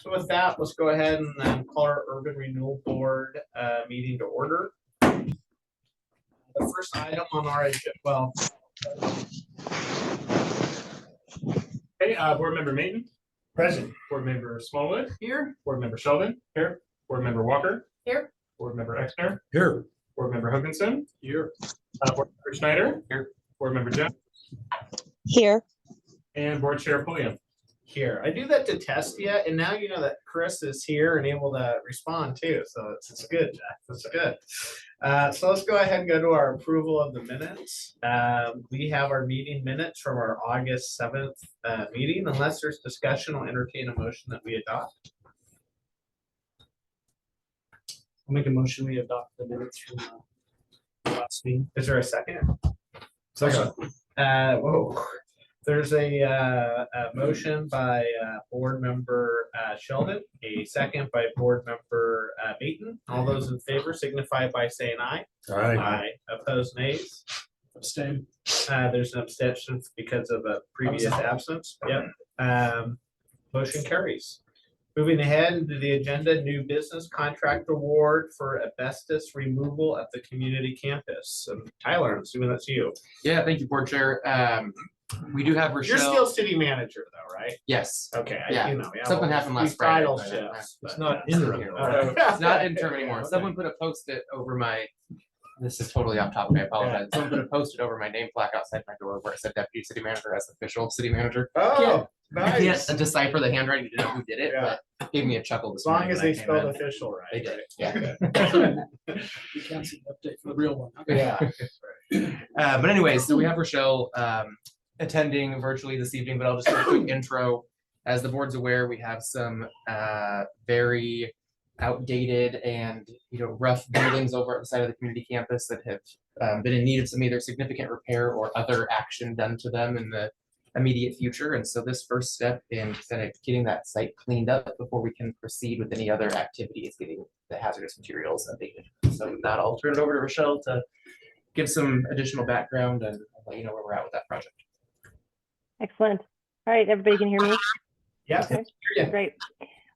So with that, let's go ahead and call our Urban Renewal Board meeting to order. The first item on our agenda, well. Okay, Board Member Mayton. Present. Board Member Smallwood. Here. Board Member Sheldon. Here. Board Member Walker. Here. Board Member Exner. Here. Board Member Hookinson. Here. Board Member Schneider. Here. Board Member Jones. Here. And Board Chair Pulliam. Here. I do that to test you, and now you know that Chris is here and able to respond too. So it's good, Jack. It's good. So let's go ahead and go to our approval of the minutes. We have our meeting minutes from our August 7th meeting. Unless there's discussion, I'll entertain a motion that we adopt. I'll make a motion, we adopt the minutes from the last meeting. Is there a second? Second. Whoa. There's a motion by Board Member Sheldon, a second by Board Member Mayton. All those in favor signify by saying aye. Aye. Opposed, nays. Abstain. There's an abstention because of a previous absence. Yep. Motion carries. Moving ahead into the agenda, new business contract award for asbestos removal at the community campus. Tyler, I'm assuming that's you. Yeah, thank you, Board Chair. We do have Rochelle. You're still city manager though, right? Yes. Okay. Yeah. Something happened last Friday. It's not interim. It's not interim anymore. Okay. Someone put a post-it over my, this is totally off topic, I apologize. Someone put a post-it over my name plaque outside my door where it said Deputy City Manager as official city manager. Oh, I nice. can't decipher the handwriting to know who did it, Yeah. but gave me a chuckle this As long morning as when I they came spelled in. official right. They did, yeah. You can't see the update for the real one. Yeah. But anyways, so we have Rochelle attending virtually this evening, but I'll just do a quick intro. As the board's aware, we have some very outdated and rough buildings over at the side of the community campus that have been in need of some either significant repair or other action done to them in the immediate future. And so this first step in kind of getting that site cleaned up before we can proceed with any other activity is getting the hazardous materials abated. So with that, I'll turn it over to Rochelle to give some additional background and let you know where we're at with that project. Excellent. All right, everybody can hear me? Yeah. Okay. Yeah. Great.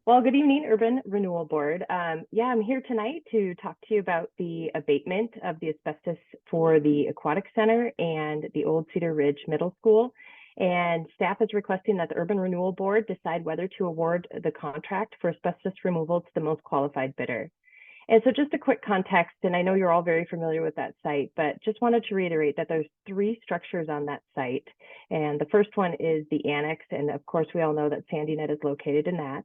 Well, good evening, Urban Renewal Board. Yeah, I'm here tonight to talk to you about the abatement of the asbestos for the Aquatic Center and the Old Cedar Ridge Middle School. And staff is requesting that the Urban Renewal Board decide whether to award the contract for asbestos removal to the most qualified bidder. And so just a quick context, and I know you're all very familiar with that site, but just wanted to reiterate that there's 3 structures on that site. And the first one is the annex. And of course, we all know that Sandy Net is located in that.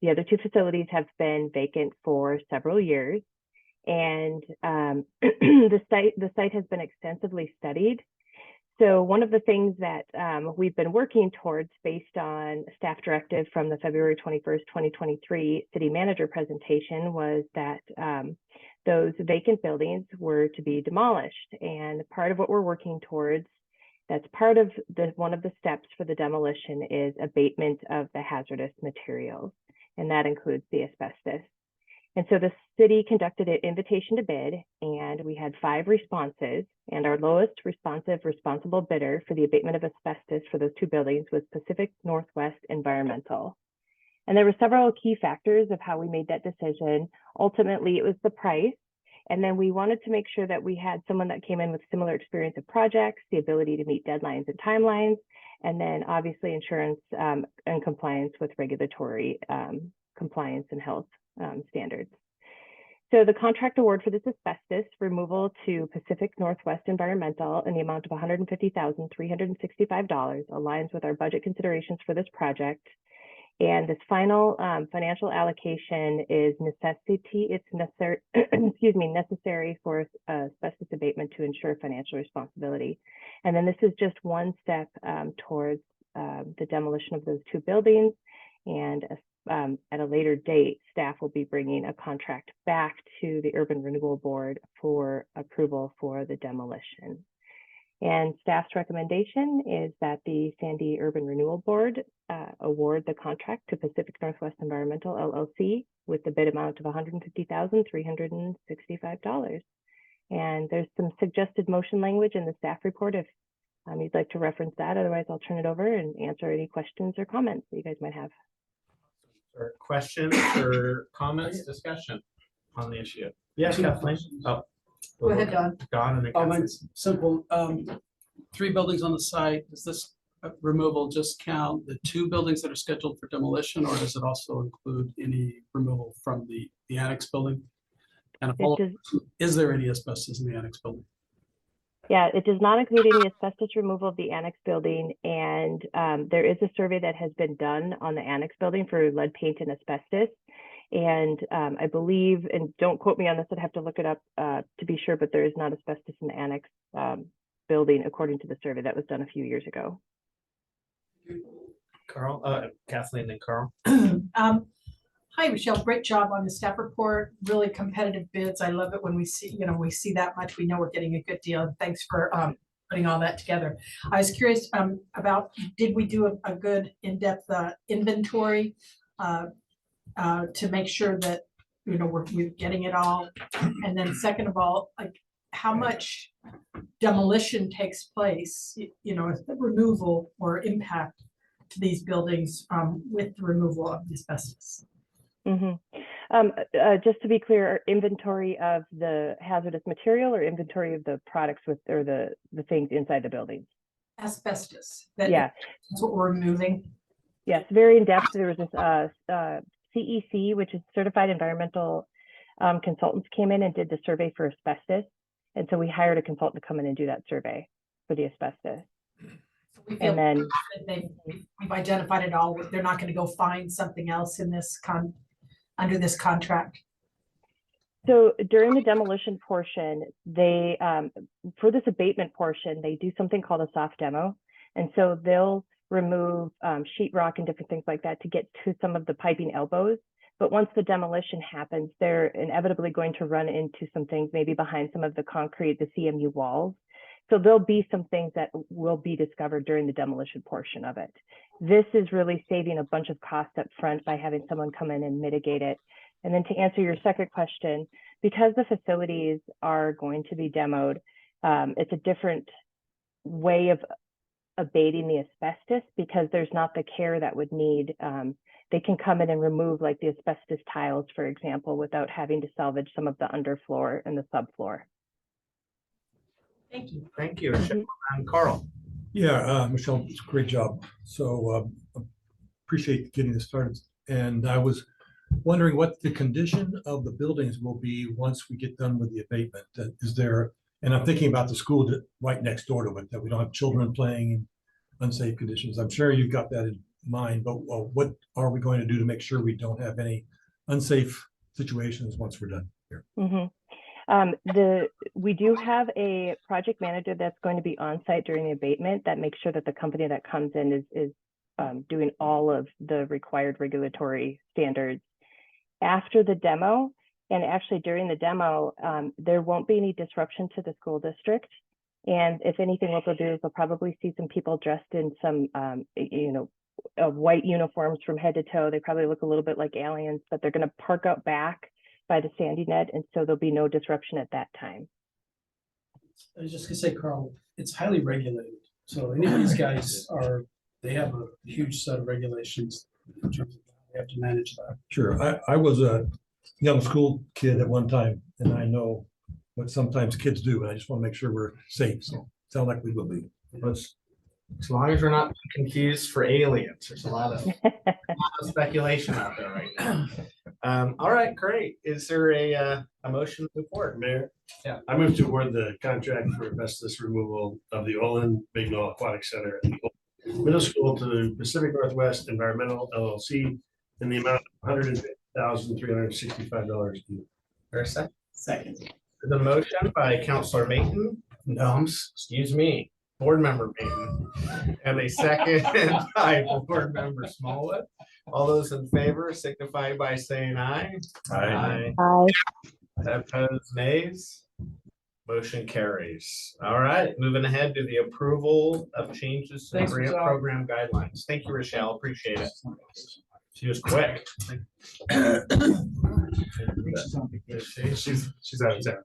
The other 2 facilities have been vacant for several years. And the site has been extensively studied. So one of the things that we've been working towards based on staff directive from the February 21st, 2023 city manager presentation was that those vacant buildings were to be demolished. And part of what we're working towards, that's part of one of the steps for the demolition is abatement of the hazardous materials. And that includes the asbestos. And so the city conducted an invitation to bid, and we had 5 responses, and our lowest responsible bidder for the abatement of asbestos for those 2 buildings was Pacific Northwest Environmental. And there were several key factors of how we made that decision. Ultimately, it was the price, and then we wanted to make sure that we had someone that came in with similar experience of projects, the ability to meet deadlines and timelines, and then obviously insurance and compliance with regulatory compliance and health standards. So the contract award for this asbestos removal to Pacific Northwest Environmental in the amount of $150,365 aligns with our budget considerations for this project. And this final financial allocation is necessary, necessary for asbestos abatement to ensure financial responsibility. And then this is just one step towards the demolition of those 2 buildings. And at a later date, staff will be bringing a contract back to the Urban Renewal Board for approval for the demolition. And staff's recommendation is that the Sandy Urban Renewal Board award the contract to Pacific Northwest Environmental LLC with the bid amount of $150,365. And there's some suggested motion language in the staff report if you'd like to reference that. Otherwise, I'll turn it over and answer any questions or comments that you guys might have. or questions or comments, discussion on the issue? Yeah, Two Kathleen. questions. Oh. Go ahead, Don. Don and then Oh, Kathleen. mine's simple. 3 buildings on the site. Does this removal just count the 2 buildings that are scheduled for demolition, or does it also include any removal from the annex building? And a It follow-up, does, is there any asbestos in the annex building? yeah, it does not include any asbestos removal of the annex building. And there is a survey that has been done on the annex building for lead paint and asbestos. And I believe, and don't quote me on this, I'd have to look it up to be sure, but there is not asbestos in the annex building according to the survey that was done a few years ago. Carl, Kathleen and Carl. Hi, Michelle. Great job on the staff report. Really competitive bids. I love it when we see, we see that much. We know we're getting a good deal. And thanks for putting all that together. I was curious about, did we do a good in-depth inventory to make sure that, we're getting it all? And then second of all, like how much demolition takes place, removal or impact to these buildings with the removal of the asbestos? Just to be clear, inventory of the hazardous material or inventory of the products or the things inside the building? Asbestos. Yeah. That's what we're removing. Yes, very in depth. There was this CEC, which is Certified Environmental Consultants, came in and did the survey for asbestos. And so we hired a consultant to come in and do that survey for the asbestos. So we feel And then confident we've identified it all. They're not going to go find something else in this under this contract. so during the demolition portion, they for this abatement portion, they do something called a soft demo. And so they'll remove sheetrock and different things like that to get to some of the piping elbows. But once the demolition happens, they're inevitably going to run into some things, maybe behind some of the concrete, the CMU walls. So there'll be some things that will be discovered during the demolition portion of it. This is really saving a bunch of cost up front by having someone come in and mitigate it. And then to answer your second question, because the facilities are going to be demoed, it's a different way of abating the asbestos because there's not the care that would need. They can come in and remove like the asbestos tiles, for example, without having to salvage some of the underfloor and the subfloor. Thank you. Thank you, Michelle. And Carl. Yeah, Michelle, it's a great job. So appreciate getting this started. And I was wondering what the condition of the buildings will be once we get done with the abatement. Is there, and I'm thinking about the school right next door to it, that we don't have children playing in unsafe conditions. I'm sure you've got that in mind, but what are we going to do to make sure we don't have any unsafe situations once we're done here? We do have a project manager that's going to be on site during the abatement that makes sure that the company that comes in is doing all of the required regulatory standards. After the demo, and actually during the demo, there won't be any disruption to the school district. And if anything, what they'll do is they'll probably see some people dressed in some, white uniforms from head to toe. They probably look a little bit like aliens, but they're going to park out back by the sandy net, and so there'll be no disruption at that time. I was just gonna say, Carl, it's highly regulated. So any of these guys they have a huge set of regulations in terms of how they have to manage that. Sure. I was a young school kid at one time, and I know what sometimes kids do, and I just want to make sure we're safe. So sound like we will be. As long as we're not confused for aliens, there's a lot of speculation out there right now. All right, great. Is there a motion to support? Mayor? Yeah. I move to award the contract for asbestos removal of the Olin Big Knoll Aquatic Center at the middle school to the Pacific Northwest Environmental LLC in the amount of $150,365. For a second? Second. The motion by Counselor Mayton, excuse me, Board Member Mayton, and a second by Board Member Smallwood. All those in favor signify by saying aye. Aye. Opposed, nays. Motion carries. All right, moving ahead to the approval of changes to Thanks, grant Rochelle. program guidelines. Thank you, Rochelle. Appreciate it. She was quick. She's out of town.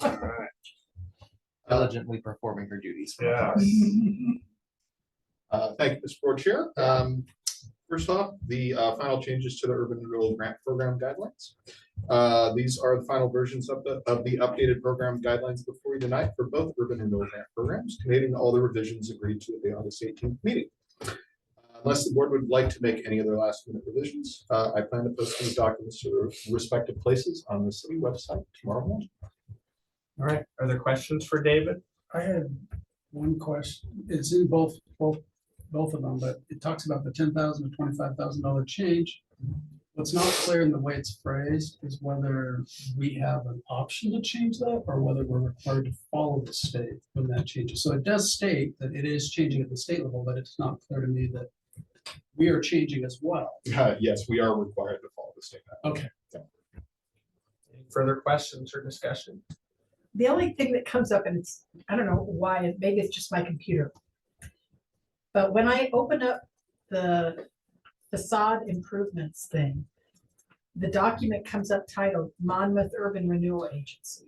All right. Diligently performing her duties. Yeah. Thank you, Mr. Board Chair. First off, the final changes to the Urban Renewal Grant Program guidelines. These are the final versions of the updated program guidelines before you tonight for both Urban Renewal Grant programs, containing all the revisions agreed to at the August 18th meeting. Unless the board would like to make any other last minute revisions, I plan to post these documents to their respective places on the city website tomorrow morning. All right, are there questions for David? I had one question. It's in both of them, but it talks about the $10,000 to $25,000 change. What's not clear in the way it's phrased is whether we have an option to change that or whether we're required to follow the state when that changes. So it does state that it is changing at the state level, but it's not clear to me that we are changing as well. Yes, we are required to follow the state. Okay. Any further questions or discussion? The only thing that comes up, and it's, I don't know why, maybe it's just my computer. But when I open up the facade improvements thing, the document comes up titled Monmouth Urban Renewal Agency.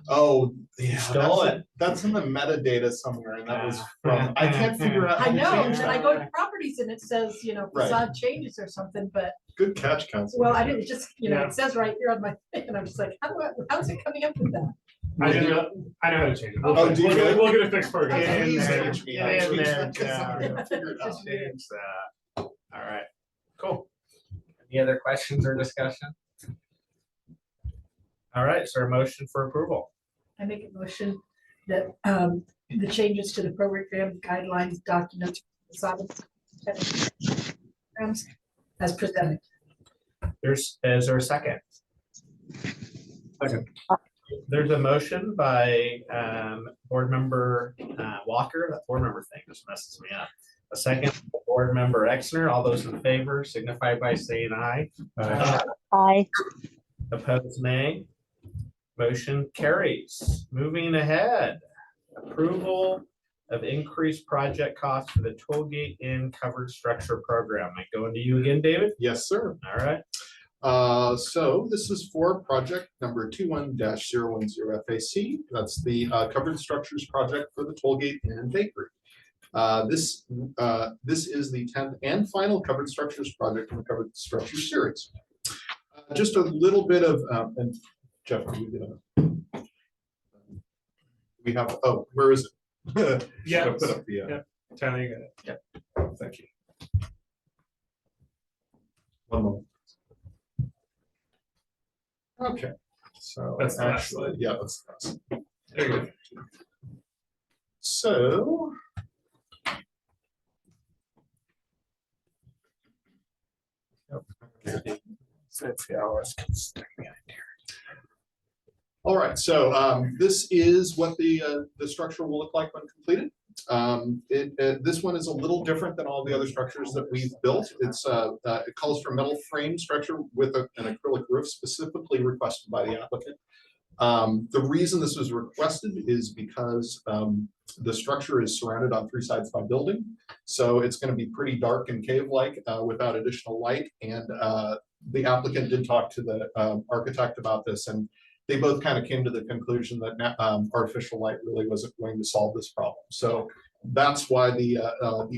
Oh, yeah, Stole it. that's in the metadata somewhere, and that was from, I can't figure out. I how to know, change and I that. go to properties and it says, Right. facade changes or something, but, Good catch, Council. well, I didn't, just, Yeah. it says right here on my thing, and I'm just like, how's it coming up with that? I know how to change it. Oh, do you We'll really? get it fixed for you. Okay. Please there. teach me Get how to in change there, that, 'cause I'm John. gonna figure it out. Just weird. Change that. All right, cool. Any other questions or discussion? All right, so a motion for approval. I make a motion that the changes to the program guidelines documents facade programs as presented. Is there a second? Second. There's a motion by board member Walker. That board member thing just messes me up. A second, board member Exner. All those in favor signify by saying aye. Aye. Opposed, nay. Motion carries. Moving ahead, approval of increased project costs for the toll gate in covered structure program. I go into you again, David. Yes, sir. All right. So this is for project number 21-010 FAC. That's the covered structures project for the toll gate and bakery. This is the 10th and final covered structures project in the covered structures series. Just a little bit of, and Jeff, are you gonna, we have, oh, where is it? Yeah. Should I put up the, Yeah. Tyler, you got it. thank you. One moment. Okay, so That's the last actually, slide. yeah, that's. There you go. So. All right, so this is what the structure will look like when completed. This one is a little different than all the other structures that we've built. It calls for metal frame structure with an acrylic roof specifically requested by the applicant. The reason this was requested is because the structure is surrounded on 3 sides by building. So it's going to be pretty dark and cave-like without additional light. And the applicant did talk to the architect about this, and they both kind of came to the conclusion that artificial light really wasn't going to solve this problem. So that's why the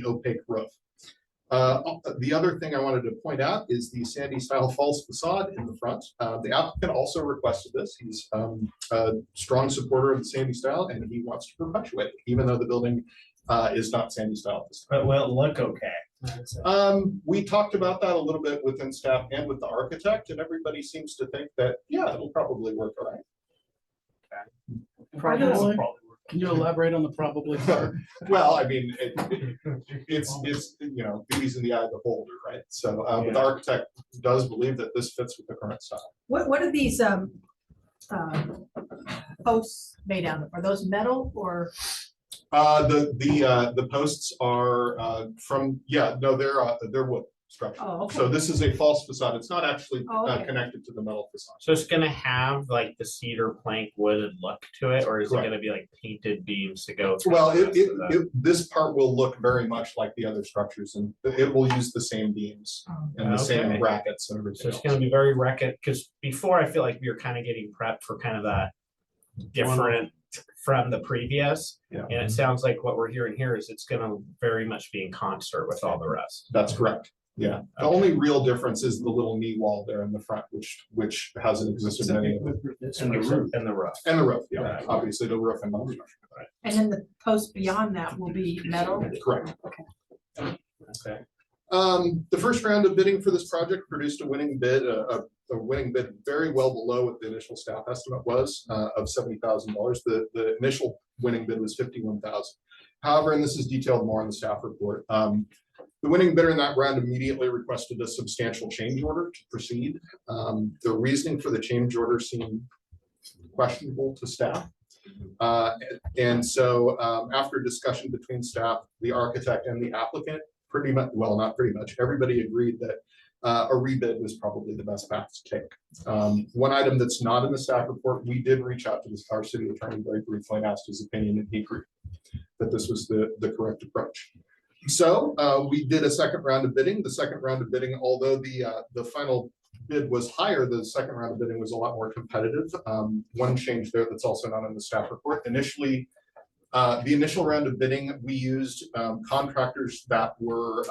opaque roof. The other thing I wanted to point out is the Sandy style false facade in the front. The applicant also requested this. He's a strong supporter of the Sandy style, and he wants to perpetuate it, even though the building is not Sandy style at this time. But will it look okay? We talked about that a little bit within staff and with the architect, and everybody seems to think that, yeah, it'll probably work all right. Probably. Can you elaborate on the probably part? Well, I mean, it's you know, beauty's in the eye of the beholder, right? So, but the architect does believe that this fits with the current style. What are these posts made out of? Are those metal or? The posts are from, yeah, no, they're wood structure. Oh, okay. So this is a false facade. It's not actually Oh, okay. connected to the metal facade. So it's gonna have like the cedar plank wooded look to it, or is Correct. it gonna be like painted beams to go through? Well, the rest of that? this part will look very much like the other structures, and it will use the same beams and the Okay. same brackets and So everything it's else. gonna be very because before I feel like we were kind of getting prepped for kind of that different from the previous. Yeah. And it sounds like what we're hearing here is it's gonna very much be in concert with all the rest. That's correct. Yeah, the only real difference is the little knee wall there in the front, which hasn't existed in any of it. And the roof. And the roof. And the roof, yeah, Right. obviously the roof and the structure. And then the post beyond that will be metal. Correct. Okay. The first round of bidding for this project produced a winning bid, a winning bid very well below what the initial staff estimate was, of $70,000. The initial winning bid was $51,000. However, and this is detailed more in the staff report, the winning bidder in that round immediately requested a substantial change order to proceed. The reasoning for the change order seemed questionable to staff. And so after discussion between staff, the architect and the applicant, pretty much, well, not pretty much, everybody agreed that a rebid was probably the best path to take. One item that's not in the staff report, we did reach out to our city attorney very briefly and asked his opinion, and he agreed that this was the correct approach. So we did a second round of bidding. The second round of bidding, although the final bid was higher, the second round of bidding was a lot more competitive. One change there that's also not in the staff report. Initially, the initial round of bidding, we used contractors that were,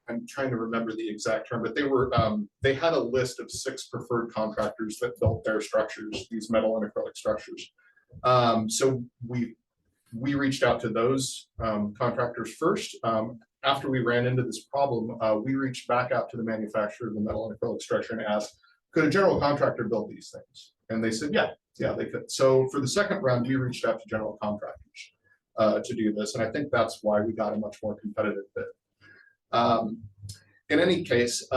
I'm trying to remember the exact term, but they had a list of 6 preferred contractors that built their structures, these metal and acrylic structures. So we reached out to those contractors first. After we ran into this problem, we reached back out to the manufacturer of the metal and acrylic structure and asked, could a general contractor build these things? And they said, yeah, they could. So for the second round, we reached out to general contractors to do this. And I think that's why we got a much more competitive bid. In any case,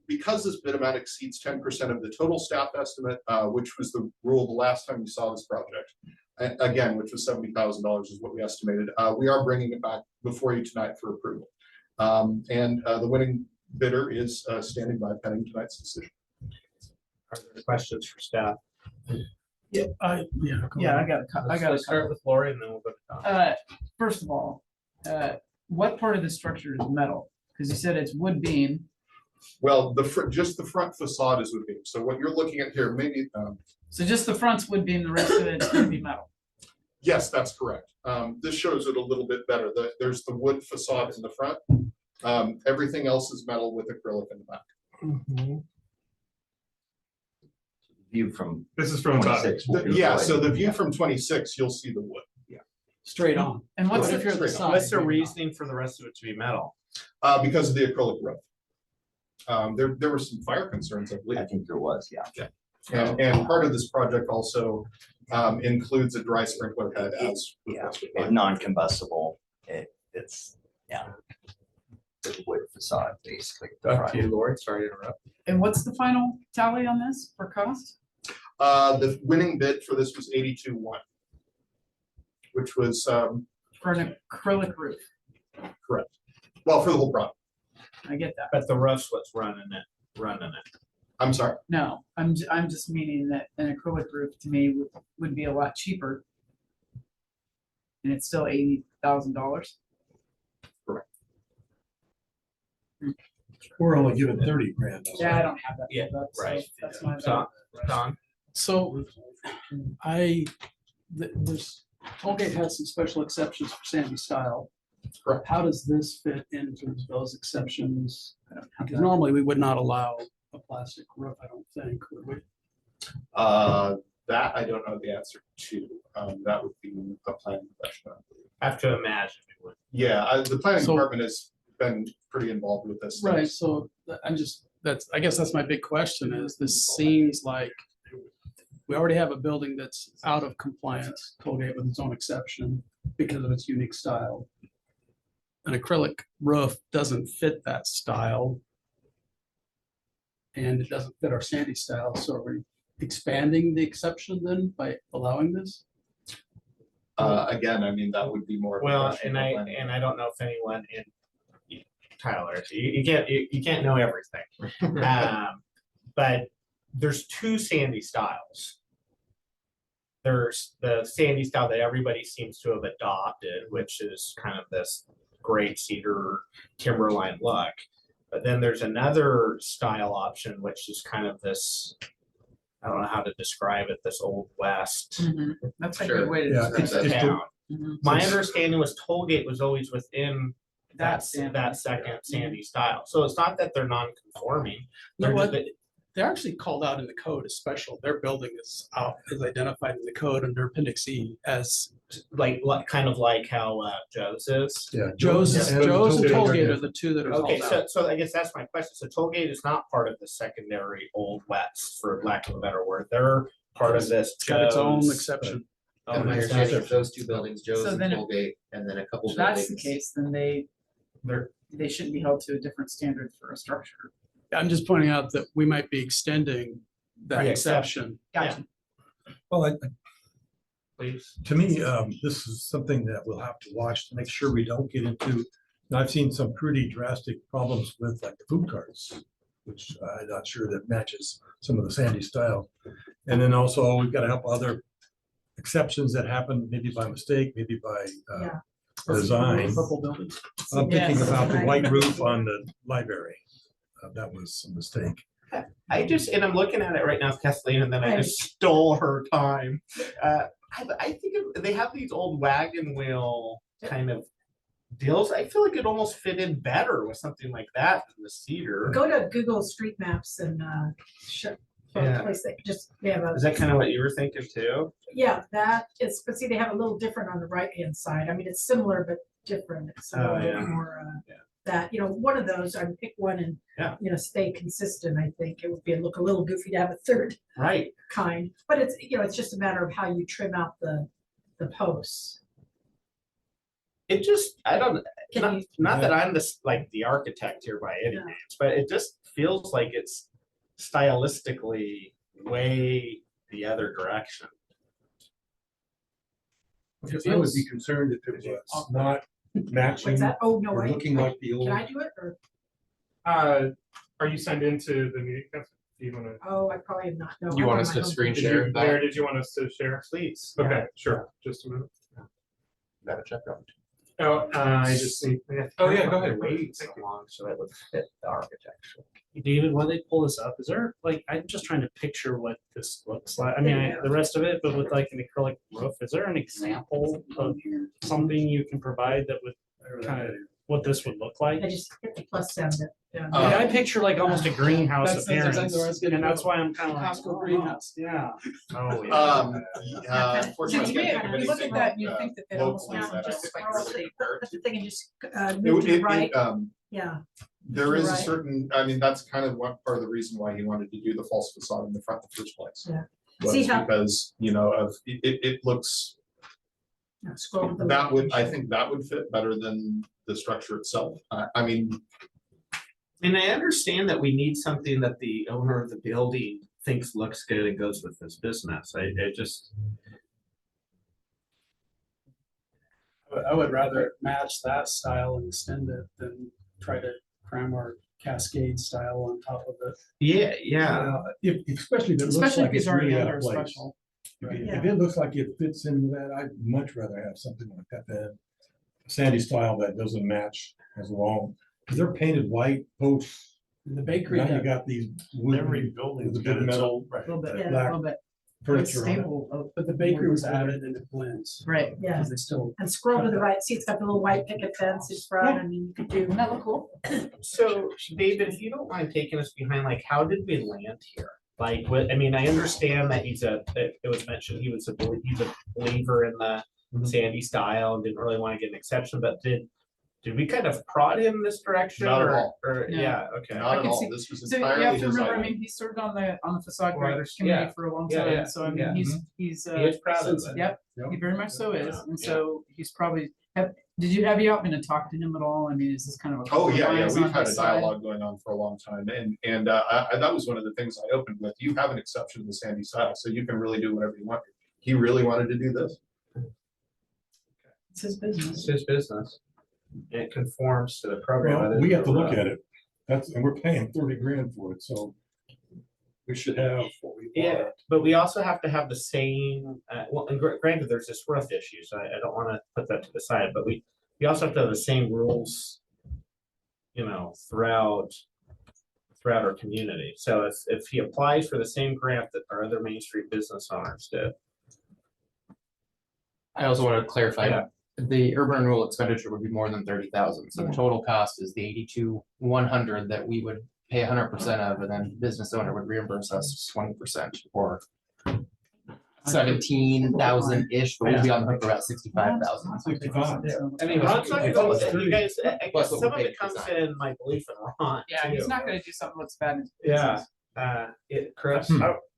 because this bid amount exceeds 10% of the total staff estimate, which was the rule the last time we saw this project, again, which was $70,000 is what we estimated, we are bringing it back before you tonight for approval. And the winning bidder is standing by pending tonight's decision. Are there questions for staff? Yeah, I got a Start with Lori and then we'll go to Tom. First of all, what part of the structure is metal? Because you said it's wood beam. Well, just the front facade is wood beam. So what you're looking at here, maybe. So just the front's wood beam, the rest of it's gonna be metal. Yes, that's correct. This shows it a little bit better. There's the wood facade in the front. Everything else is metal with acrylic in the back. View from. This is from about. Yeah, so the view from 26, you'll see the wood. straight on. And what's Right. if you're at the Straight side? What's the reasoning for the rest of it to be metal? Because of the acrylic roof. There were some fire concerns, I believe. I think there was, yeah. And part of this project also includes a dry sprinkler head as. Yeah, requested by- non-combustible, it's, yeah. The wood facade, basically. the Up front. to you, Lord. Sorry to interrupt. And what's the final tally on this for cost? The winning bid for this was 82-1, which was For an acrylic roof? correct. Well, for the whole project. I get that. But the roof's what's running it. I'm sorry. No, I'm just meaning that an acrylic roof to me would be a lot cheaper. And it's still $80,000. We're only given 30 grand. Yeah, I don't have that. Yeah, that's- right. That's my. Tom, Tom? So there's, Tollgate has some special exceptions for sandy style. Correct. How does this fit into those exceptions? Because normally we would not allow a plastic roof, I don't think, would we? That I don't know the answer to. That would be a planning question. I have to imagine it would. Yeah, the planning So- department has been pretty involved with this. Right, so I guess that's my big question is this seems like we already have a building that's out of compliance, Tollgate with its own exception because of its unique style. An acrylic roof doesn't fit that style. And it doesn't fit our sandy style, so are we expanding the exception then by allowing this? Again, I mean, that would be more. of a Well, question and for planning. I don't know if anyone in Tyler, you can't know everything. But there's two sandy styles. There's the sandy style that everybody seems to have adopted, which is kind of this great cedar timberline look. But then there's another style option, which is kind of this, I don't know how to describe it, this old west That's a Sure. good way to Yeah, describe it's it. the- town. Mhm. My understanding was Tollgate was always within that's that second sandy style. So it's not that they're non-conforming. You know They're what? just- They're actually called out in the code as special. Their building is identified in the code under appendix E as like kind of like how Joe's is. Yeah. Joe's Yeah, and Tollgate Tollgate are are the two that are Okay, called out. so I guess that's my question. So Tollgate is not part of the secondary old wets, for lack of a better word. They're part of this. It's got its own Joe's- exception. Oh, And my my understanding gosh. is those two buildings, Joe's So and then Tollgate, and then a couple If that's the buildings. case, then they shouldn't be held to a different standard for a structure. I'm just pointing out that we might be extending that The exception. Gotcha. Well, Please. to me, this is something that we'll have to watch to make sure we don't get into. Now, I've seen some pretty drastic problems with like the food carts, which I'm not sure that matches some of the sandy style. And then also we've got to help other exceptions that happen maybe by mistake, maybe by Yeah. design. Purple building. I'm thinking Yes. about the white roof on the library. That was a mistake. And I'm looking at it right now, Kathleen, and then I Right. just stole her time. I think they have these old wagon wheel kind of deals. I feel like it almost fit in better with something like that than the cedar. Go to Google Street Maps and show Yeah. a place that just, they have a, Is that kind of what you were thinking too? yeah, that is, but see, they have a little different on the right-hand side. I mean, it's similar but different. It's a Oh, little bit yeah. more, Yeah. that, one of those, I'd pick one and, Yeah. stay consistent. I think it would look a little goofy to have a third Right. kind, but it's, it's just a matter of how you trim out the posts. It just, I don't, Can you, not that I'm the architect here by any No. means, but it just feels like it's stylistically way the other direction. I would be concerned if it was not matching what's that? Oh, no, or I, looking like the can old. I do it or, Are you signed into the meeting? Kath? Do you wanna, oh, I probably am not. No, You I'm want on us my to own. screen did share you, that? where did you want us to share? Please. Okay, sure, just a minute. Got a check out. Oh, I just need. Oh, yeah, go ahead. Waiting so long so that would fit the architecture. David, while they pull this up, is there, I'm just trying to picture what this looks like. I mean, the rest of it, but with like an acrylic roof, is there an example of something you can provide that would kind of, what this would look like? I just hit the plus sign that. Yeah, I picture like almost a greenhouse That's appearance, exactly where I was getting and that's from. why I'm kind of like, Costco oh, greenhouse. yeah. Oh, Unfortunately, To me, I can't you look at that and you uh, think that it almost locally looks that I just think like is really- put the thing and just It move would- to the it- right, yeah, yeah. there is a Right. certain, I mean, that's kind of one part of the reason why he wanted to do the false facade in the front in the first place. Yeah. Was See how- because, it looks, Scroll to the that right. would, I think that would fit better than the structure itself. I mean, And I understand that we need something that the owner of the building thinks looks good and goes with this business. I just, I would rather match that style and extend it than try to cram our Cascade style on top of it. yeah. Especially if it looks Especially like if he's it's already really out under of a place. special. If it looks like it fits into that, I'd much rather have something like that than a sandy style that doesn't match as long. Because they're painted white posts. The bakery, Now you had got these Every wooden, building's with the got big its own- metal A little bit, Yeah. a black little bit. It's furniture on it. stable. but the bakery was added and it blends. Right. Yeah, Because they still, and scroll to the right, see it's got the little white picket fence in front, I mean, you could do. Wouldn't that look cool? So David, if you don't mind taking us behind, like, how did we land here? Like, what, I mean, I understand that it was mentioned, he's a believer in the Mhm. sandy style and didn't really want to get an exception, but did we kind of prod him this direction? Not at or- all. Or, No. yeah, okay. not at can all. see- This was So you entirely have to his remember, I idea. mean, he served on the facade Well, graders yeah. committee for a long Yeah, time, yeah, so I yeah. mean, he's. He is proud of since- it. Yep, he very much so is, and so he's probably, have you out been to talk to him at all? I mean, is this kind of a? Oh, yeah, compromise we've on had a his side? dialogue going on for a long time, and that was one of the things I opened with. You have an exception to the sandy style, so you can really do whatever you want. He really wanted to do this. It's his business. It's his business. It conforms to the program. Well, It we is have to look the- at it. And we're paying 30 grand for it, so we should have what we Yeah, bought. but we also have to have the same, well, and granted, there's this roof issue, so I don't wanna put that to the side, but we also have to have the same rules, throughout our community. So if he applies for the same grant that our other Main Street business owners did. I also want to clarify, Yeah. the urban renewal expenditure would be more than 30,000. So the Yeah. total cost is the 82,100 that we would pay 100% of, and then business owner would reimburse us 20% or 17,000-ish, but we'd be on the hook for about 65,000. 65. I mean, Ron's not I thought it gonna, was you 30. guys, I Plus guess what some we of paid it comes design. in my belief in Ron. Yeah, he's too. not gonna do something that's bad. in his Yeah. business. Chris?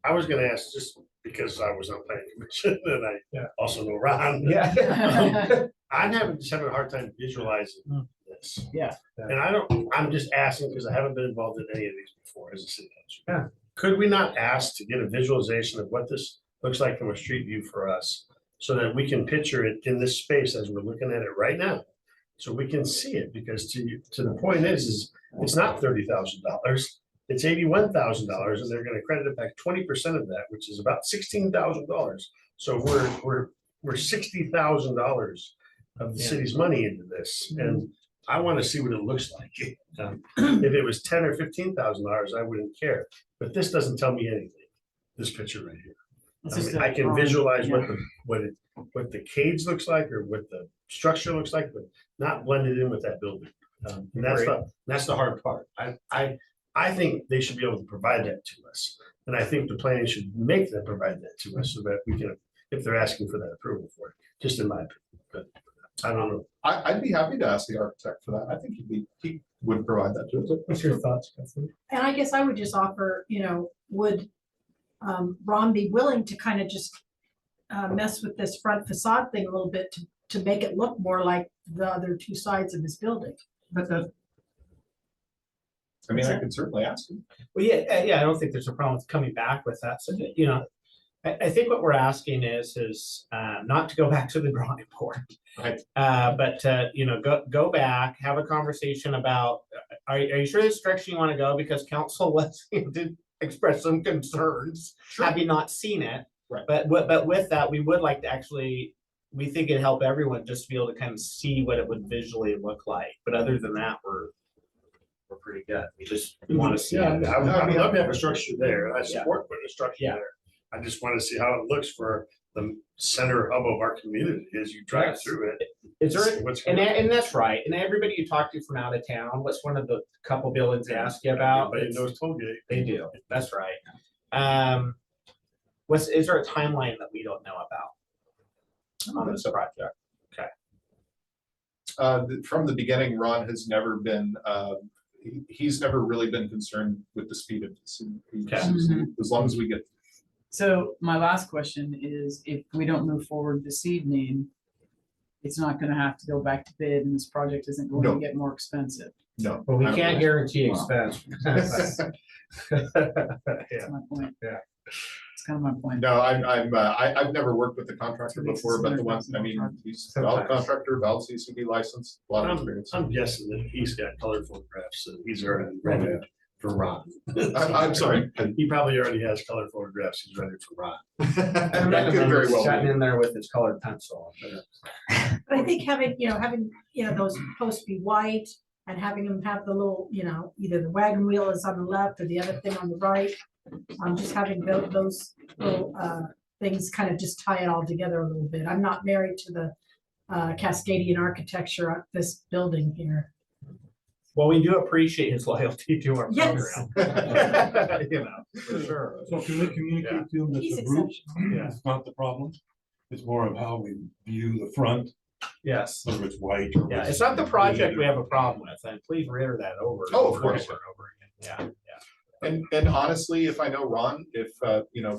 I was gonna ask, just because I was on planning commission and I also know Ron. Yeah. I'm just having a hard time visualizing this. Yeah. And I'm just asking because I haven't been involved in any of these before as a city council. Yeah. Could we not ask to get a visualization of what this looks like from a street view for us? So that we can picture it in this space as we're looking at it right now. So we can see it, because to the point is it's not $30,000. It's $81,000, and they're gonna credit it back 20% of that, which is about $16,000. So we're $60,000 of the city's money into this, and I want to see what it looks like. If it was $10,000 or $15,000, I wouldn't care, but this doesn't tell me anything. This picture right here. It's I just mean, a I can drawing, visualize yeah. what the cage looks like or what the structure looks like, but not blended in with that building. And that's the hard part. I think they should be able to provide that to us. And I think the planning should make them provide that to us so that we can, if they're asking for that approval for it, just in my opinion, but I don't know. I'd be happy to ask the architect for that. I think he would provide that to us. What's your thoughts, Kathleen? And I guess I would just offer, would Ron be willing to kind of just mess with this front facade thing a little bit to make it look more like the other two sides of his building? But I mean, I could certainly ask him. Well, yeah, I don't think there's a problem with coming back with that. So, I think what we're asking is not to go back to the drawing board. Right. But go back, have a conversation about, are you sure this direction you want to go? Because council did express some concerns, having not seen it. Right. But with that, we would like to actually, we think it'd help everyone just to be able to kind of see what it would visually look like. But other than that, we're pretty good. We just want to see. Yeah, it. I would love to have a structure there, and I Yeah. support putting a structure Yeah. there. I just want to see how it looks for the center hub of our community as you drive Yes. through it. Is there, See what's and going on. and that's right. And everybody you talk to from out of town, what's one of the couple buildings they ask you about? Everybody knows Tollgate. They do. That's right. Is there a timeline that we don't know about on this project? From the beginning, Ron has never been, he's never really been concerned with the speed of this. As long as we get. So my last question is, if we don't move forward this evening, it's not gonna have to go back to bid and this project isn't going No. to get more expensive. No. Well, we I don't can't think- guarantee expense. That's my point. Yeah. It's kind of my point. No, I've never worked with the contractor before, but the one, I mean, he's a valid contractor, valid CCD license, a lot of experience. I'm guessing that he's got color photographs, and he's already ready for Ron. I'm sorry. He probably already has color photographs, he's ready for Ron. That could very well Sitting be. in there with his colored pencil. But I think having those posts be white and having them have the little, either the wagon wheel is on the left or the other thing on the right. Just having those little things kind of just tie it all together a little bit. I'm not married to the Cascadian architecture of this building here. Well, we do appreciate his loyalty to our Yes. program. For sure. So can we communicate to them that He's the roof Yeah. is not the problem? It's more of how we view the front, Yes. whether it's white or. Yeah, it's not the project we have a problem with, and please reiter that over. Oh, of and course. over and over again. Yeah. And honestly, if I know Ron, if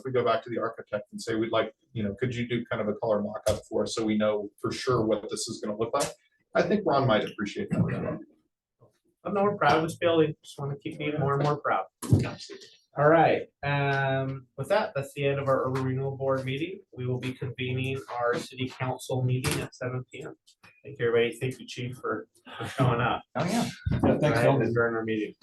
we go back to the architect and say, we'd like, could you do kind of a color mock-up for us so we know for sure what this is gonna look like? I think Ron might appreciate that. as well. I'm not proud of this building. Just want to keep being more and more proud. All right. With that, that's the end of our Urban Renewal Board meeting. We will be convening our city council meeting at 7 p.m. Thank you, everybody. Thank you, Chief, for showing up. Oh, yeah. Yeah, thanks, All right, Phil. adjourn our meeting.